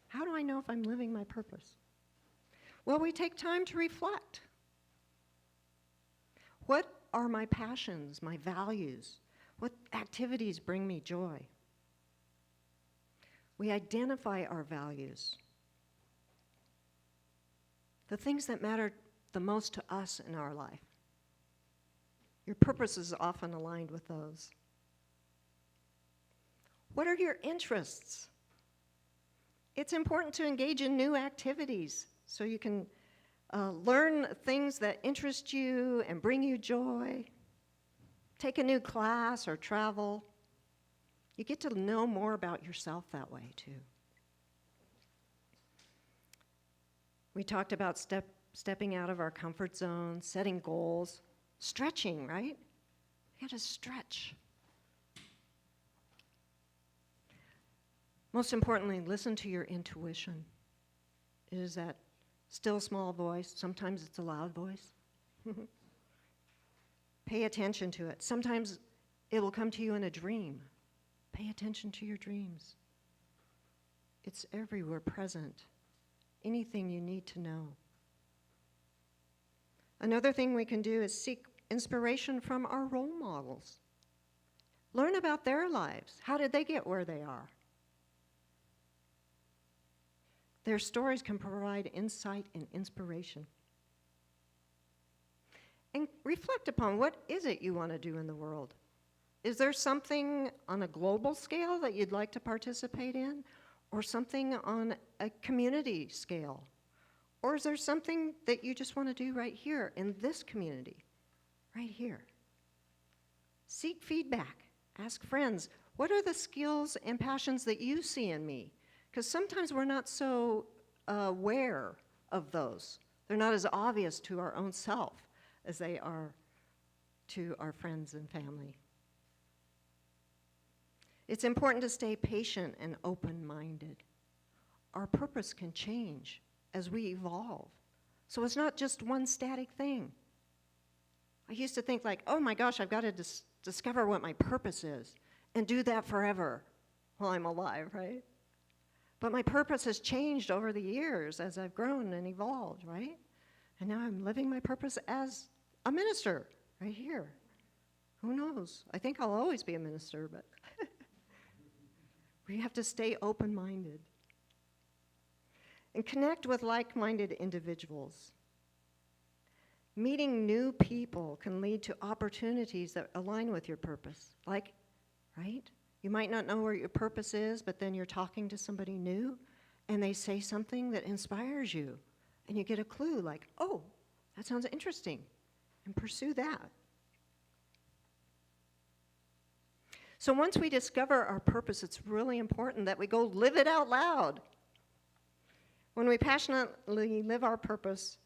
how do I know if I'm living my purpose? Well, we take time to reflect. What are my passions, my values? What activities bring me joy? We identify our values, the things that matter the most to us in our life. Your purpose is often aligned with those. What are your interests? It's important to engage in new activities so you can learn things that interest you and bring you joy. Take a new class or travel. You get to know more about yourself that way, too. We talked about stepping out of our comfort zone, setting goals, stretching, right? You gotta stretch. Most importantly, listen to your intuition. It is that still small voice. Sometimes it's a loud voice. Pay attention to it. Sometimes it will come to you in a dream. Pay attention to your dreams. It's everywhere present. Anything you need to know. Another thing we can do is seek inspiration from our role models. Learn about their lives. How did they get where they are? Their stories can provide insight and inspiration. And reflect upon what is it you want to do in the world? Is there something on a global scale that you'd like to participate in? Or something on a community scale? Or is there something that you just want to do right here in this community? Right here. Seek feedback. Ask friends, what are the skills and passions that you see in me? Because sometimes we're not so aware of those. They're not as obvious to our own self as they are to our friends and family. It's important to stay patient and open-minded. Our purpose can change as we evolve. So it's not just one static thing. I used to think like, oh my gosh, I've got to discover what my purpose is and do that forever while I'm alive, right? But my purpose has changed over the years as I've grown and evolved, right? And now I'm living my purpose as a minister right here. Who knows? I think I'll always be a minister, but we have to stay open-minded and connect with like-minded individuals. Meeting new people can lead to opportunities that align with your purpose. Like, right? You might not know where your purpose is, but then you're talking to somebody new, and they say something that inspires you, and you get a clue like, oh, that sounds interesting, and pursue that. So once we discover our purpose, it's really important that we go live it out loud. When we passionately live our purpose,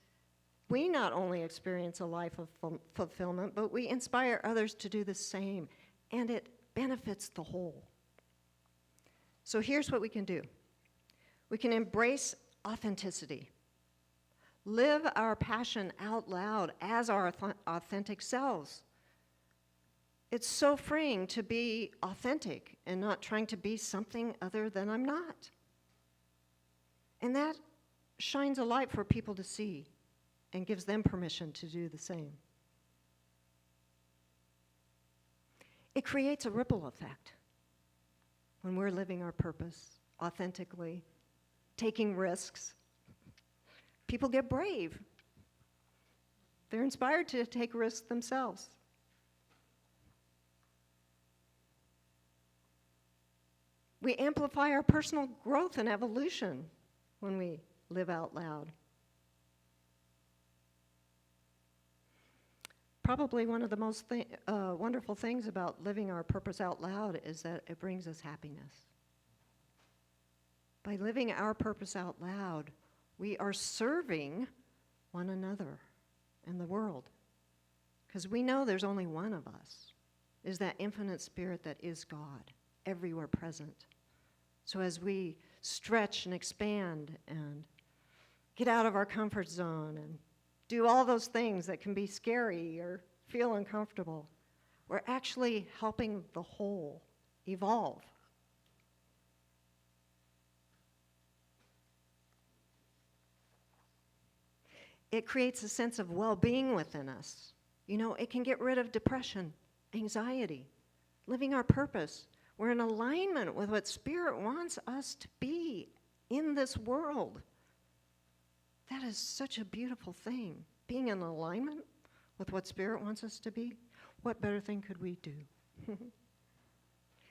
we not only experience a life of fulfillment, but we inspire others to do the same, and it benefits the whole. So here's what we can do. We can embrace authenticity. Live our passion out loud as our authentic selves. It's so freeing to be authentic and not trying to be something other than I'm not. And that shines a light for people to see and gives them permission to do the same. It creates a ripple effect when we're living our purpose authentically, taking risks. People get brave. They're inspired to take risks themselves. We amplify our personal growth and evolution when we live out loud. Probably one of the most wonderful things about living our purpose out loud is that it brings us happiness. By living our purpose out loud, we are serving one another and the world. Because we know there's only one of us, is that infinite spirit that is God, everywhere present. So as we stretch and expand and get out of our comfort zone and do all those things that can be scary or feel uncomfortable, we're actually helping the whole evolve. It creates a sense of well-being within us. You know, it can get rid of depression, anxiety, living our purpose. We're in alignment with what Spirit wants us to be in this world. That is such a beautiful thing. Being in alignment with what Spirit wants us to be, what better thing could we do?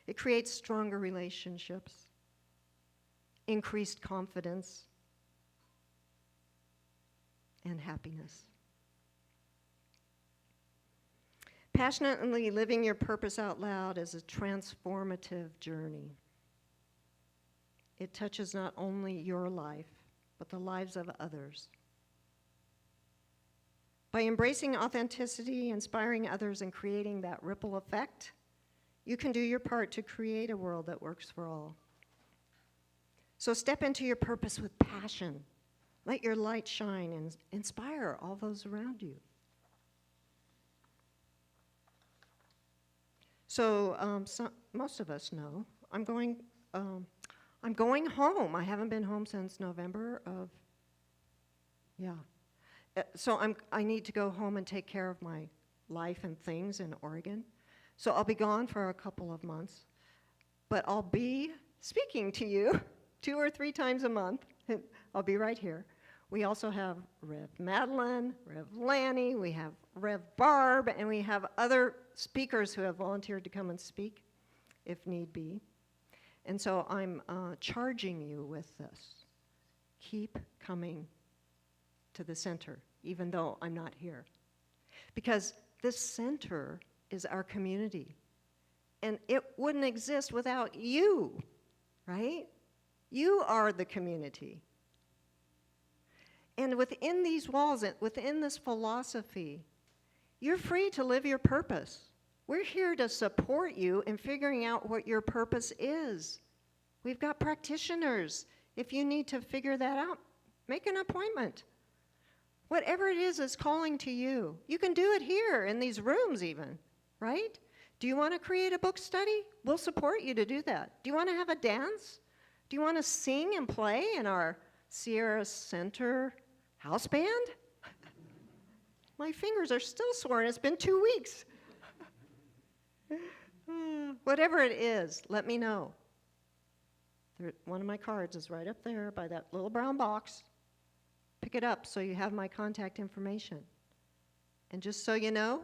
It creates stronger relationships, increased confidence, and happiness. Passionately living your purpose out loud is a transformative journey. It touches not only your life, but the lives of others. By embracing authenticity, inspiring others, and creating that ripple effect, you can do your part to create a world that works for all. So step into your purpose with passion. Let your light shine and inspire all those around you. So, most of us know I'm going home. I haven't been home since November of, So I need to go home and take care of my life and things in Oregon. So I'll be gone for a couple of months, but I'll be speaking to you 2 or 3 times a month. I'll be right here We also have Rev Madeline, Rev Lanny, we have Rev Barb, and we have other speakers who have volunteered to come and speak if need be. And so I'm charging you with this. Keep coming to the center, even though I'm not here. Because this center is our community. And it wouldn't exist without you, right? You are the community. And within these walls, within this philosophy, you're free to live your purpose. We're here to support you in figuring out what your purpose is. We've got practitioners. If you need to figure that out, make an appointment. Whatever it is calling to you. You can do it here in these rooms even, right? Do you want to create a book study? We'll support you to do that. Do you want to have a dance? Do you want to sing and play in our Sierra Center house band? My fingers are still sore and it's been 2 weeks. Whatever it is, let me know. One of my cards is right up there by that little brown box. Pick it up so you have my contact information. And just so you know,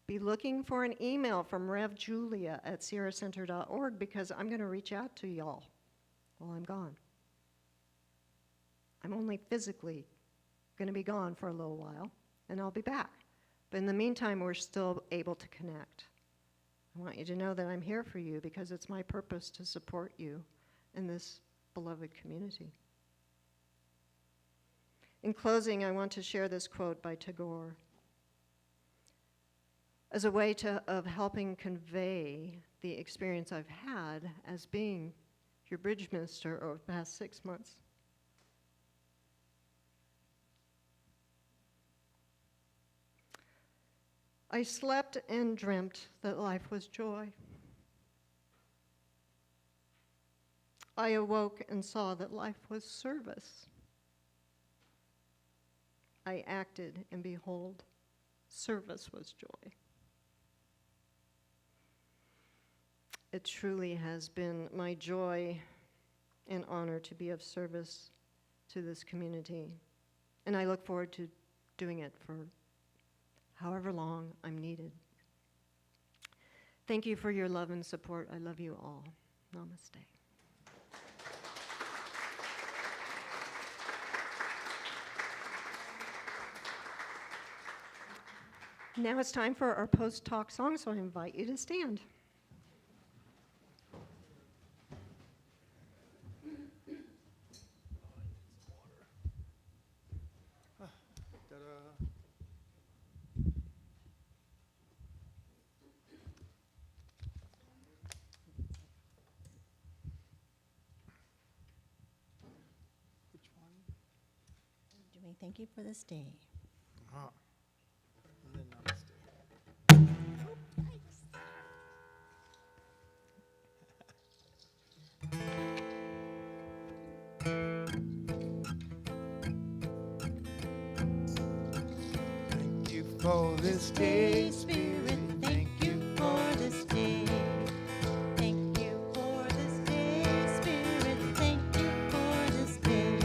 be looking for an email from Rev Julia at sierracenter.org because I'm going to reach out to y'all while I'm gone. I'm only physically going to be gone for a little while, and I'll be back. But in the meantime, we're still able to connect. I want you to know that I'm here for you because it's my purpose to support you in this beloved community. In closing, I want to share this quote by Tagore as a way of helping convey the experience I've had as being your bridge minister over the past 6 months. I slept and dreamt that life was joy. I awoke and saw that life was service. I acted, and behold, service was joy. It truly has been my joy and honor to be of service to this community, and I look forward to doing it for however long I'm needed. Thank you for your love and support. I love you all. Namaste. Now it's time for our post-talk song, so I invite you to stand. Doing thank you for this day. And then namaste. Thank you for this day, Spirit. Thank you for this day. Thank you for this day, Spirit. Thank you for this day.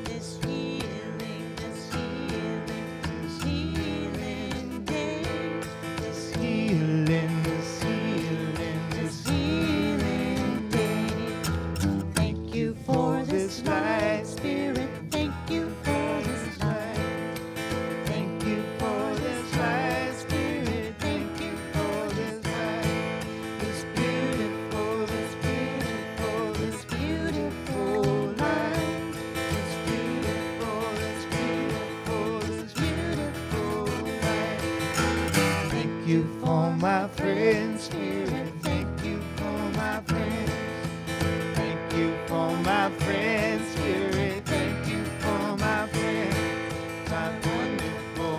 This healing day. This healing day. Thank you for this light, Spirit. Thank you for this light. Thank you for this light, Spirit. Thank you for this light. This beautiful light. This beautiful light. Thank you for my friends, Spirit. Thank you for my friends. Thank you for my friends, Spirit. Thank you for my friends. My wonderful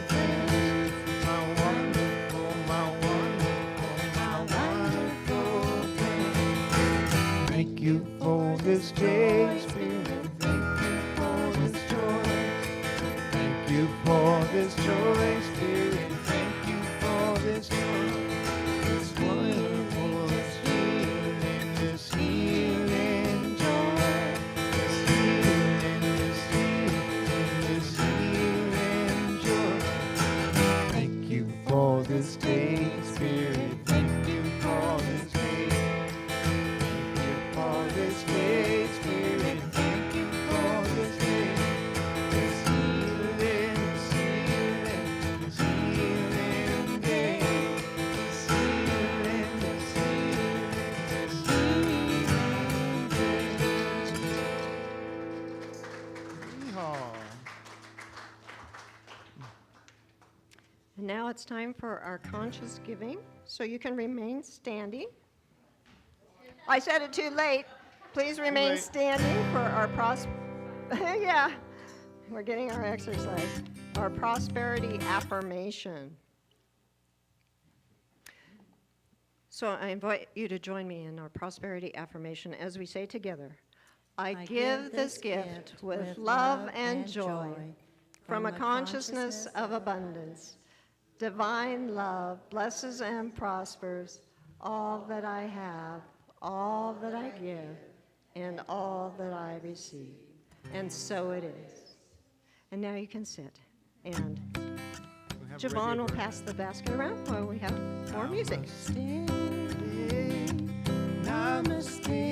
friends. My wonderful friends. Thank you for this day, Spirit. Thank you for this joy. Thank you for this joy, Spirit. Thank you for this joy. This wonderful, this healing joy. this day, Spirit. Thank you for this day. Thank you for this day, Spirit. Thank you for this day. This healing day. This healing, this healing day. Yeehaw. And now it's time for our conscious giving, so you can remain standing. I said it too late. Please remain late. standing for our yeah, we're getting our exercise. Our prosperity affirmation. So I invite you to join me in our prosperity affirmation as we say together, I give this gift with love and joy from a consciousness of abundance. Divine love blesses and prospers all that I have, all that I give, and all that I receive. And so it is. And now you can sit. And We'll have Javon will regular- pass the basket around while we have more music. Namaste.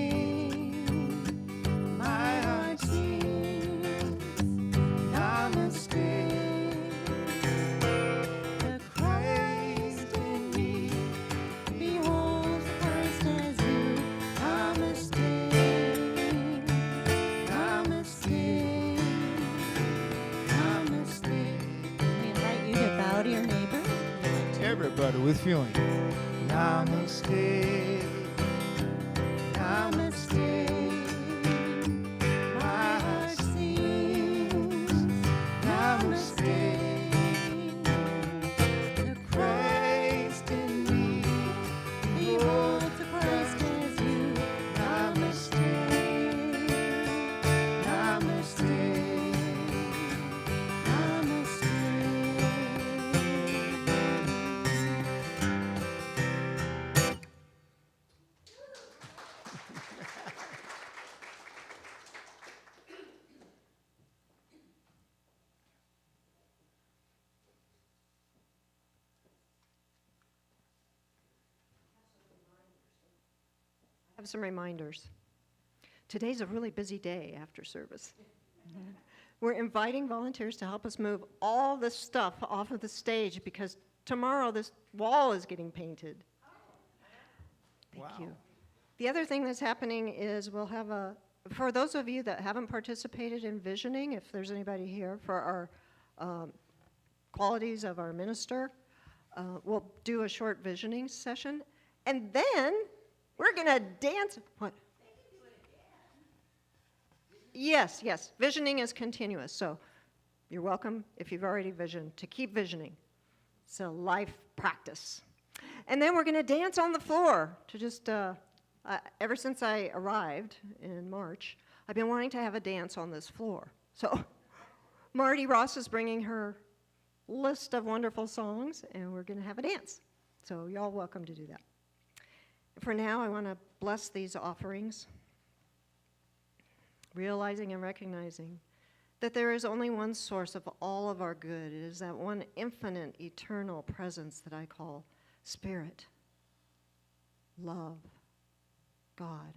My heart sings. Namaste. The Christ in me beholds Christ as you. Namaste. Namaste. Namaste. We invite you to bow to your neighbor. Everybody with feeling. Namaste. Namaste. My heart sings. Namaste. The Christ in me. beholds Christ as you. Namaste. Namaste. I have some reminders. Today's a really busy day after service. We're inviting volunteers to help us move all this stuff off of the stage because tomorrow this wall is getting painted. Thank you. The other thing that's happening is we'll have for those of you that haven't participated in visioning, if there's anybody here, for our qualities of our minister, we'll do a short visioning session. And then we're going to dance. What? Yes, yes. Visioning is continuous. So you're welcome, if you've already visioned, to keep visioning. It's a life practice. And then we're going to dance on the floor to just, ever since I arrived in March, I've been wanting to have a dance on this floor. So Marty Ross is bringing her list of wonderful songs, and we're going to have a dance. So y'all welcome to do that. For now, I want to bless these offerings, realizing and recognizing that there is only one source of all of our good. It is that one infinite, eternal presence that I call Spirit, love, God.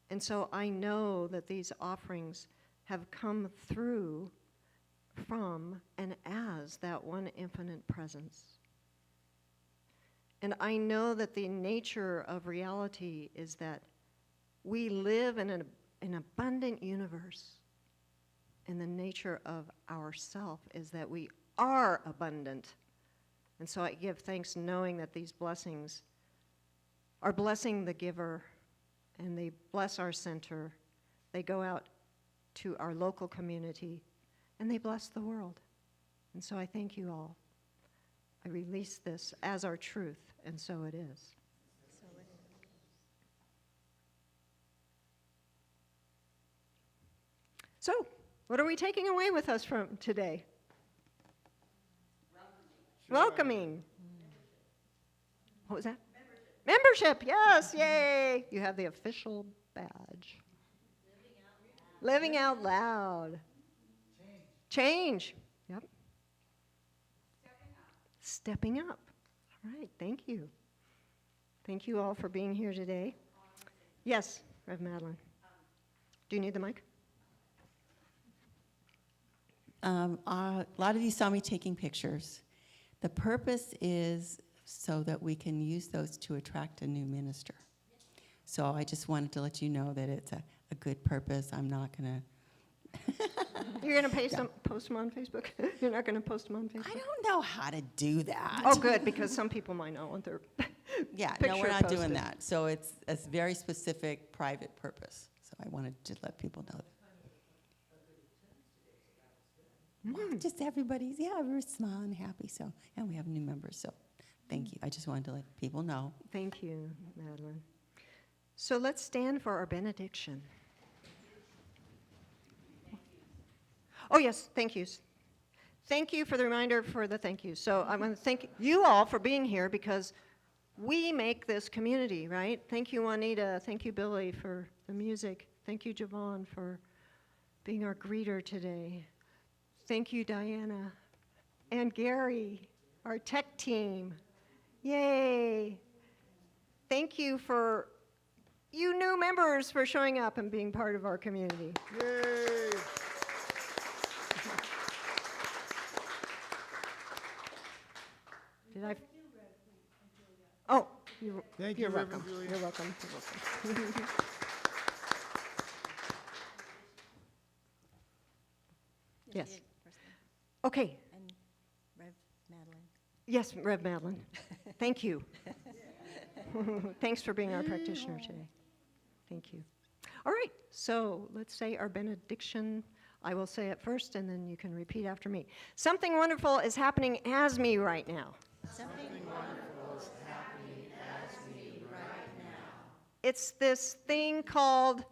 And so I know that these offerings have come through, from, and as that one infinite presence. And I know that the nature of reality is that we live in an abundant universe. And the nature of ourself is that we are abundant. And so I give thanks knowing that these blessings are blessing the giver, and they bless our center. They go out to our local community, and they bless the world. And so I thank you all. I release this as our truth, and so it is. So, what are we taking away with us from today? Welcoming. What was that? Membership, yes, yay. You have the official badge. Living out loud. Change. Yep. stepping up. All right, thank you. Thank you all for being here today. Yes, Rev. Madeline. Do you need the mic? A lot of you saw me taking pictures. The purpose is so that we can use those to attract a new minister. So I just wanted to let you know that it's a good purpose. I'm not going to. You're going to post them on Facebook? You're not going to post them on Facebook? I don't know how to do that. Oh, good, because some people might not want their Yeah, no, picture we're not doing posted. that. So it's a very specific private purpose. So I wanted to let people know that. Well, just everybody's, we're smiling and happy. So, and we have new members. So thank you. I just wanted to let people know. Thank you, Madeline. So let's stand for our benediction. Oh, yes, thank yous. Thank you for the reminder for the thank yous. So I want to thank you all for being here because we make this community, right? Thank you, Juanita. Thank you, Billy, for the music. Thank you, Javon, for being our greeter today. Thank you, Diana. And Gary, our tech team. Yay. Thank you for you new members for showing up and being part of our community. Yay! Did I? Oh, Thank you're you, welcome. Reverend Julia. You're welcome. You're welcome. Yes. Okay. And Rev. Madeline. Yes, Rev. Madeline. Thank you. Thanks for being our practitioner today. Thank you. All right, so let's say our benediction. I will say it first, and then you can repeat after me. Something wonderful is happening as me right now. Something wonderful is happening as me right now. It's this thing called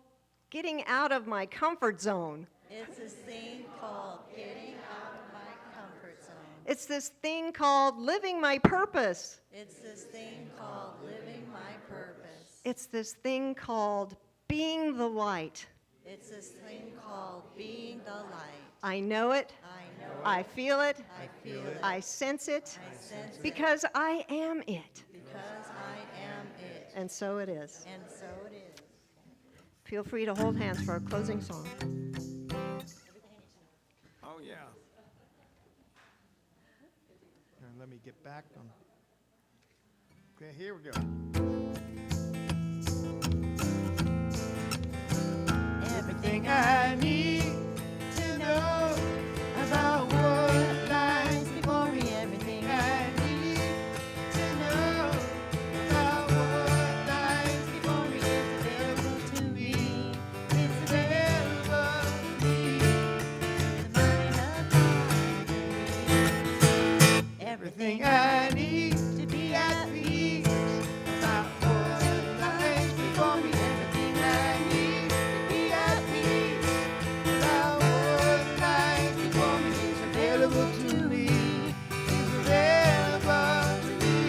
getting out of my comfort zone. It's this thing called getting out of my comfort zone. It's this thing called living my purpose. It's this thing called living my purpose. It's this thing called being the light. It's this thing called being the light. I know it. I know I feel it. I feel it. I sense it. I sense it. Because I am it. Because I am it. And so it is. And so it is. Feel free to hold hands for our closing song. Oh, yeah. And let me get back on. Okay, here we go. Everything I need to know about what lies before me. Everything I need to know about what lies before me is available to me. It's available to me. The mind of God. Everything I need to be at peace about what lies before me. Everything I need to be at peace about what lies before me is available to me. Is available to me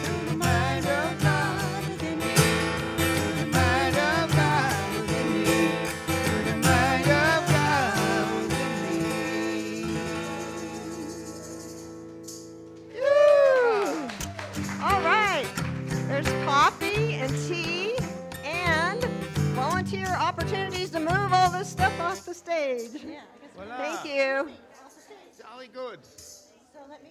through the mind of God within me. Through the mind of God within me. Through the mind of God within me. Woo! All right. There's coffee and tea and volunteer opportunities to move all this stuff off the stage. Yeah, I guess Voila. Thank you. Jolly good. so. Let me,